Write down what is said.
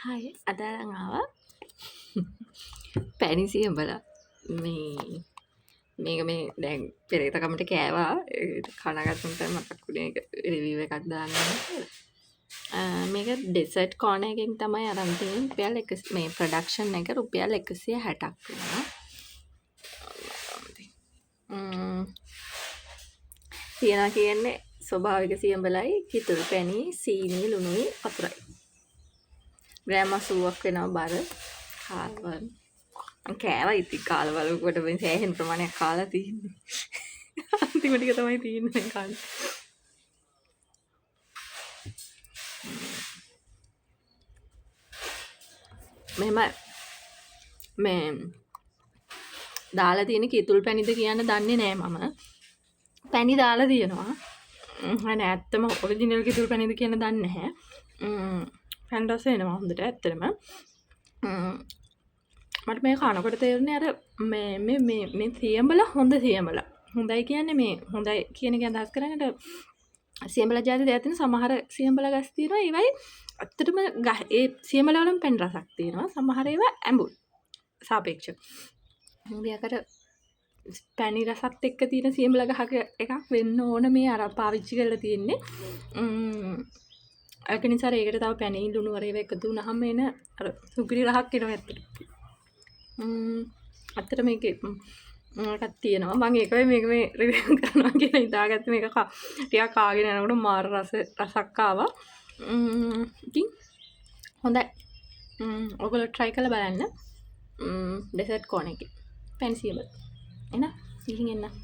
හයි අදාරං ආවා පැනිසියඹල මේක මේ දැන් පෙරේතකමට කෑවා කනගත්තුන්ට මතක්කුණේ රිවීව එකක් දාන්න මේක ඩෙසට් කෝන එකෙන් තමයි අරම්තියෙන් රුපියල් මේ ප්‍රඩක්ෂන් එක රුපියල් 160ක් වෙනවා තියෙනවා කියන්නේ ස්වභාවික සියඹලයි කිතුල් පැණි සීනි ලුණුයි වතුරයි ග්‍රෑම් 80ක් වෙනවා බර කාලවල කෑවා ඉතින් කාලවලකට වෙන සෑහෙන ප්‍රමාණයක් කාලා තියෙන්නේ අන්තිම ටික තමයි තියෙන්නේ කාලේ මෙහෙම මේ දාලා තියෙන කිතුල් පැණිද කියන්න දන්නේ නෑ මම පැණි දාලා තියෙනවා අනේ ඇත්තම ඔරිජිනල් කිතුල් පැණිද කියන දන්නේ නැහැ පැන් රස එනවා හොඳට ඇත්තටම මට මේ කනකොට තේරුණේ අර මේ සියඹල හොඳ සියඹල හොඳයි කියන්නේ මේ හොඳයි කියන එක අදහස් කරන්නේ සියඹල ජාති දෙයක් තියෙන සමහර සියඹල ගස් තියෙනවා ඒවයි ඇත්තටම ඒ සියඹල වලම පැන් රසක් තියෙනවා සමහර ඒවා ඇඹුල් සාපේක්ෂව හොඳයකට පැණි රසත් එක්ක තියෙන සියඹල ගහක එකක් වෙන්න ඕන මේ අර පාවිච්චි කරලා තියෙන්නේ ඒක නිසා ඒකට තව පැණි ලුණු වර ඒවා එකතු වුනහම එන අර සුපිරි රහක් එනවා ඇත්තට අත්තට මේක එකක් තියෙනවා මම ඒක මේක මේ රිවිව් කරනවා කියලා හිතාගත්ත මේක ටිකක් කාගෙන යනකොට මාර රසක් ආවා ඉතින් හොඳයි ඔයගොල්ලෝ try කරලා බලන්න ඩෙසර්ට් කෝන් එකේ පැන්සියබල් එන ගිහින් එන්න